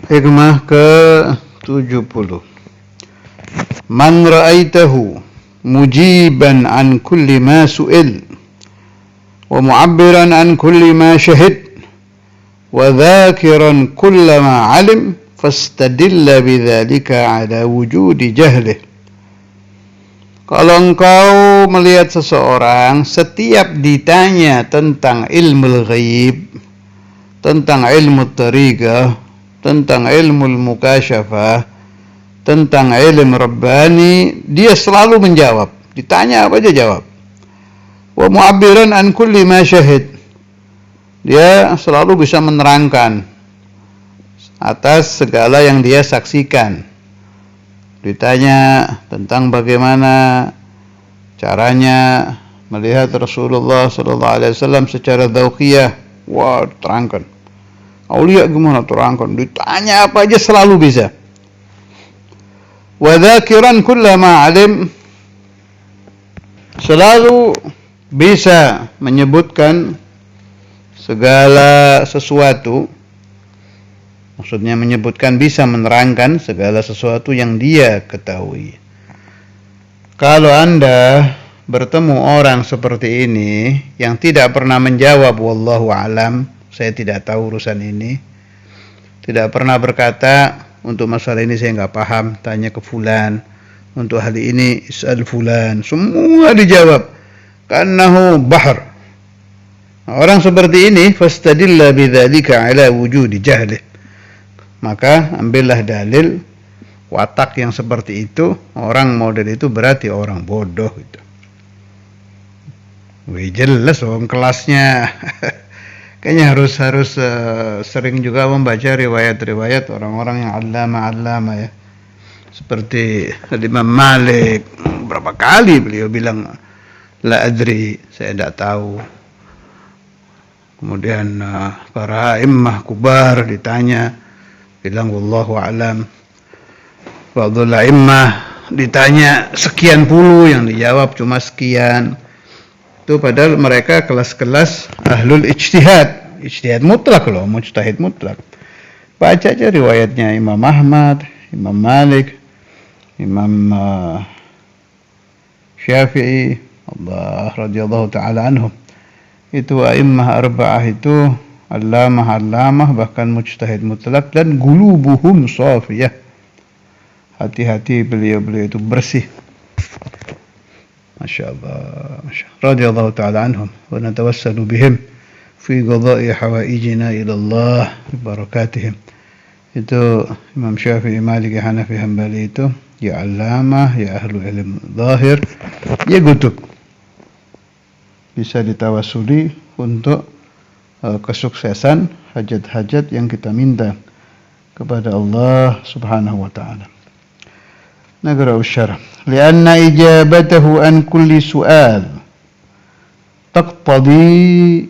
Hikmah ke-70. Man ra'aitahu mujiban an kulli ma su'il wa mu'abbiran an kulli ma syahid wa dhakiran kulla ma alim fastadilla bidzalika ala wujudi jahlih. Kalau engkau melihat seseorang setiap ditanya tentang ilmu ghaib, tentang ilmu tariqah, tentang ilmu mukasyafah, tentang ilmu rabbani, dia selalu menjawab. Ditanya apa aja jawab. Wa mu'abbiran an kulli ma syahid. Dia selalu bisa menerangkan atas segala yang dia saksikan. Ditanya tentang bagaimana caranya melihat Rasulullah SAW secara dzauqiyah, wah terangkan. Aulia gimana terangkan? Ditanya apa aja selalu bisa. Wa dzakiran kullama alim, selalu bisa menyebutkan segala sesuatu. Maksudnya menyebutkan, bisa menerangkan segala sesuatu yang dia ketahui. Kalau Anda bertemu orang seperti ini yang tidak pernah menjawab wallahu alam, saya tidak tahu urusan ini, tidak pernah berkata untuk masalah ini saya nggak paham, tanya ke fulan, untuk hal ini is'al fulan, semua dijawab karnahu bahr. Orang seperti ini fastadilla bidzalika ala wujudi jahlih, maka ambillah dalil watak yang seperti itu. Orang model itu berarti orang bodoh gitu. Wih, jelas orang kelasnya. Kayaknya harus sering juga membaca riwayat-riwayat orang-orang yang allama ya. Seperti Imam Malik, berapa kali beliau bilang la adri, saya tidak tahu. Kemudian para immah kubar ditanya, bilang wallahu alam. Ba'dul immah ditanya sekian puluh, yang dijawab cuma sekian. Itu padahal mereka kelas-kelas ahlul ijtihad. Ijtihad mutlak loh, mujtahid mutlak. Baca aja riwayatnya Imam Ahmad, Imam Malik, Imam Syafi'i, Allah radhiyallahu ta'ala anhum. Itu a'immah arba'ah itu allamah, bahkan mujtahid mutlak, dan gulubuhum shafiyah. Hati-hati beliau-beliau itu bersih. Masya Allah, radhiyallahu ta'ala anhum, wa natawassalu bihim fi qada'i hawaijina ila Allah bi barakatihim. Itu Imam Syafi'i, Maliki, Hanafi, Hanbali itu ya allamah, ya ahlu ilm zahir, ya gutub, bisa ditawasuli untuk kesuksesan hajat-hajat yang kita minta kepada Allah Subhanahu wa ta'ala. نقرأ الشرح. لأن إجابته عن كل سؤال تقتضي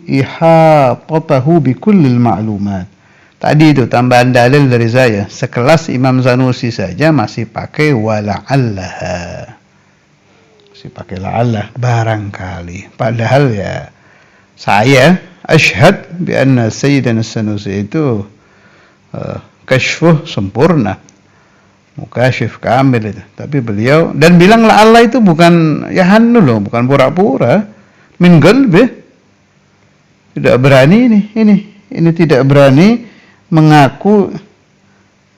إحاطته بكل المعلومات. Tadi itu tambahan dalil dari saya. Sekelas Imam Sanusi saja masih pakai wala'allah. Masih pakai la'allah, barangkali. Padahal ya saya ashhad bi anna Sayyidina Sanusi itu kasyfuh sempurna, mukasyif kamil itu. Tapi beliau, dan bilang la'allah itu bukan yahannu loh, bukan pura-pura, min qalbi. Tidak berani ini tidak berani mengaku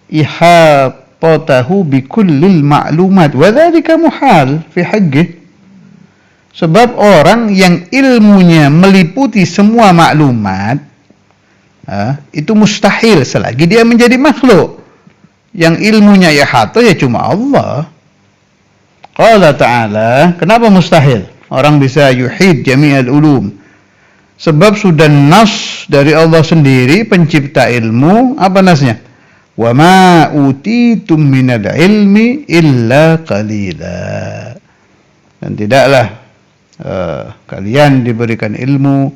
ihatotahu bi kullil ma'lumat wa dzalika muhal fi haqqih. Sebab orang yang ilmunya meliputi semua maklumat itu mustahil selagi dia menjadi makhluk. Yang ilmunya ihata ya cuma Allah. Qala ta'ala, kenapa mustahil? Orang bisa yuhid jami'al ulum. Sebab sudah nas dari Allah sendiri, pencipta ilmu. Apa nasnya? Wa ma utitum minal ilmi illa qalila. Dan tidaklah kalian diberikan ilmu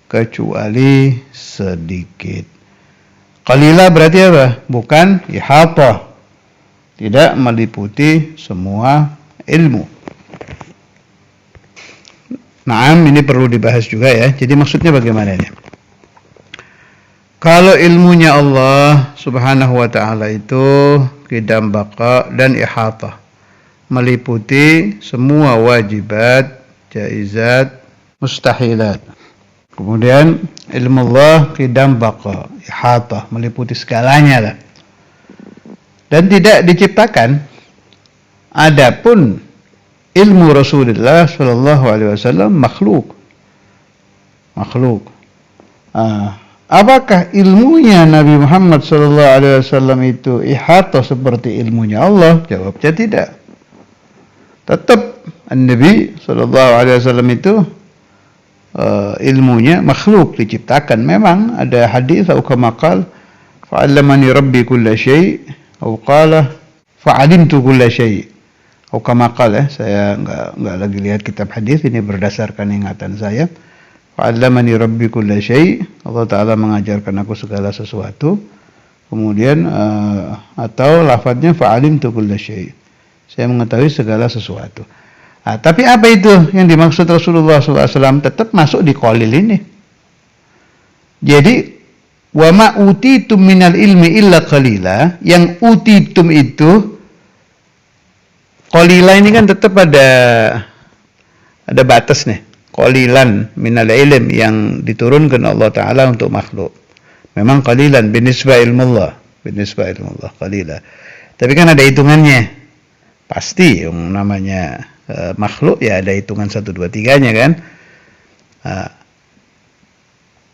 kecuali sedikit. Qalila berarti apa? Bukan ihata, tidak meliputi semua ilmu. Naam, ini perlu dibahas juga ya. Jadi maksudnya bagaimana ini? Kalau ilmunya Allah subhanahu wa ta'ala itu qidam baqa dan ihatah, meliputi semua wajibat, jaizat, mustahilat. Kemudian ilmu Allah qidam baqa, ihatah, meliputi segalanya lah. Dan tidak diciptakan. Adapun ilmu Rasulullah sallallahu alaihi wasallam makhluk. Apakah ilmunya Nabi Muhammad sallallahu alaihi wasallam itu ihatah seperti ilmunya Allah? Jawabnya tidak. Tetap Nabi sallallahu alaihi wasallam itu ilmunya makhluk, diciptakan. Memang ada hadis atau kama qala fa'allamani rabbi kulla syai' atau qala fa'alimtu kulla syai'. Atau kama qala, saya enggak lagi lihat kitab hadis ini berdasarkan ingatan saya. Fa'allamani rabbi kulla syai', Allah Ta'ala mengajarkan aku segala sesuatu. Kemudian atau lafadznya fa'alimtu kulla syai', saya mengetahui segala sesuatu. Tapi apa itu yang dimaksud Rasulullah SAW? Tetap masuk di qalil ini. Jadi wa ma utitum minal ilmi illa qalila, yang utitum itu qalila ini kan tetap ada batas nih. Qalilan minal ilm, yang diturunkan Allah Ta'ala untuk makhluk. Memang qalilan binisbah ilmu Allah qalila. Tapi kan ada hitungannya. Pasti yang namanya makhluk ya ada hitungan 1, 2, 3-nya kan.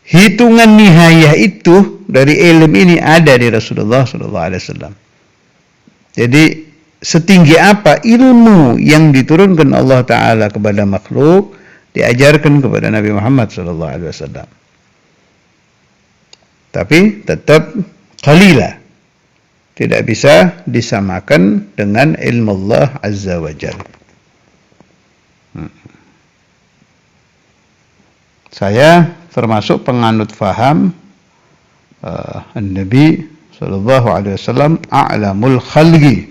Hitungan nihayah itu dari ilm ini ada di Rasulullah SAW. Jadi setinggi apa ilmu yang diturunkan Allah Ta'ala kepada makhluk, diajarkan kepada Nabi Muhammad SAW. Tapi tetap qalila, tidak bisa disamakan dengan ilmu Allah Azza wa Jalla. Saya termasuk penganut faham Nabi sallallahu alaihi wasallam a'lamul khalqi,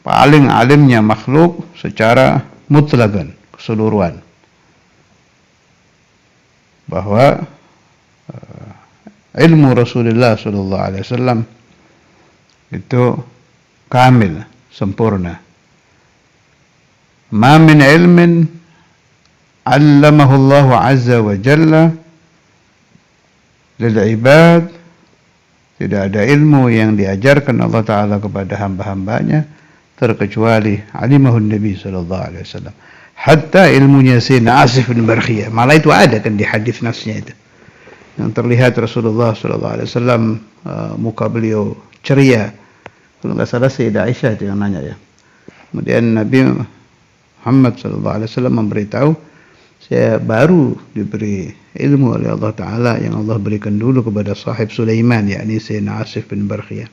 paling alimnya makhluk secara mutlakan, keseluruhan. Bahwa ilmu Rasulullah sallallahu alaihi wasallam itu kamil, sempurna. Ma min ilmin 'allamahu Allah 'azza wa jalla lil 'ibad, tidak ada ilmu yang diajarkan Allah Ta'ala kepada hamba-hambanya terkecuali alimahu Nabi sallallahu alaihi wasallam. Hatta ilmunya Sayyidina Asif bin Barkhiyah, malah itu ada kan di hadis nasnya itu, yang terlihat Rasulullah sallallahu alaihi wasallam muka beliau ceria. Kalau enggak salah Sayyidah Aisyah itu yang nanya ya. Kemudian Nabi Muhammad sallallahu alaihi wasallam memberitahu, saya baru diberi ilmu oleh Allah Ta'ala yang Allah berikan dulu kepada sahib Sulaiman, yakni Sayyidina Asif bin Barkhiyah.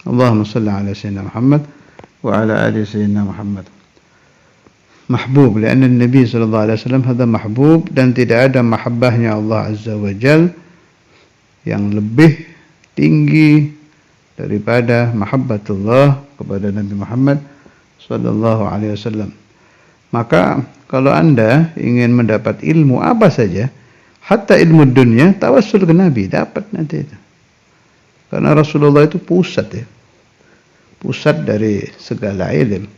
Allahumma salli ala Sayyidina Muhammad wa ala ali Sayyidina Muhammad. Mahbub, karena Nabi sallallahu alaihi wasallam hada mahbub, dan tidak ada mahabbahnya Allah Azza wa Jal yang lebih tinggi daripada mahabbatullah kepada Nabi Muhammad sallallahu alaihi wasallam. Maka kalau Anda ingin mendapat ilmu apa saja, hatta ilmu dunia, tawassul ke Nabi, dapat nanti itu. Karena Rasulullah itu pusat ya. Pusat dari segala ilmu.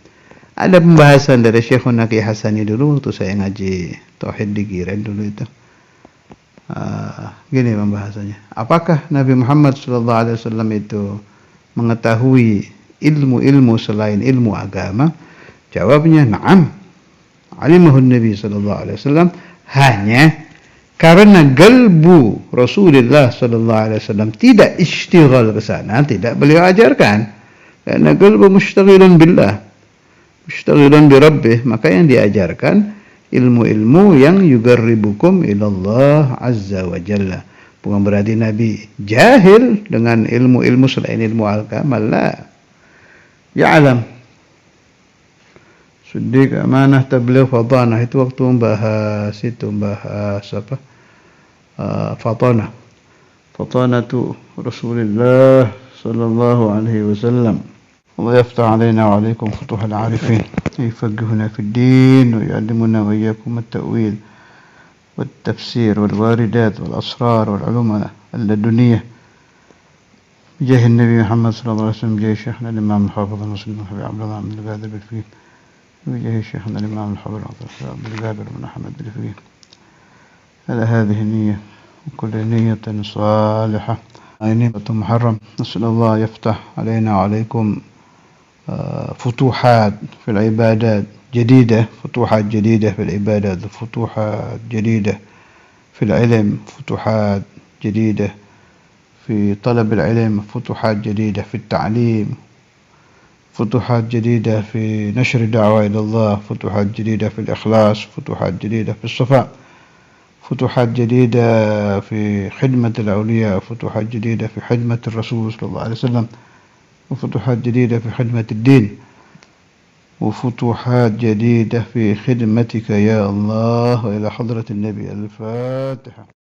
Ada pembahasan dari Syekhuna Ki Hasani dulu waktu saya ngaji Tauhid di Giren dulu itu. Gini pembahasannya. Apakah Nabi Muhammad SAW itu mengetahui ilmu-ilmu selain ilmu agama? Jawabnya na'am. Alimahu Nabi SAW, hanya karena galbu Rasulullah SAW tidak istighal ke sana, tidak beliau ajarkan. Karena qalbu mushtaghilun billah, mushtaghilun bi rabbih, maka yang diajarkan ilmu-ilmu yang yugarribukum ilallah azza wa jalla. Bukan berarti Nabi jahil dengan ilmu-ilmu selain ilmu agama, la. Ya'lam. Siddiq, amanah, tabligh, fatanah, itu waktu membahas apa? Fatanatu Rasulullah sallallahu alaihi wasallam. Allah yaftah alaina wa alaikum futuhal arifin, yafaqihuna fid din wa yu'allimuna wa iyyakum at-ta'wil. والتفسير والواردات والأسرار والعلوم اللدنية بجاه النبي محمد صلى الله عليه وسلم، بجاه شيخنا الإمام الحافظ المسلم أبي عبد الله بن القادر بالفقيه، بجاه شيخنا الإمام الحافظ عبد القادر بن أحمد بالفقيه، على هذه النية وكل نية صالحة نية محرم. نسأل الله يفتح علينا وعليكم فتوحات في العبادات جديدة، فتوحات جديدة في العبادات، فتوحات جديدة في العلم، فتوحات جديدة في طلب العلم، فتوحات جديدة في التعليم، فتوحات جديدة في نشر الدعوة إلى الله، فتوحات جديدة في الإخلاص، فتوحات جديدة في الصفاء، فتوحات جديدة في خدمة الأولياء، فتوحات جديدة في خدمة الرسول صلى الله عليه وسلم، وفتوحات جديدة في خدمة الدين، وفتوحات جديدة في خدمتك يا الله، وإلى حضرة النبي. الفاتحة.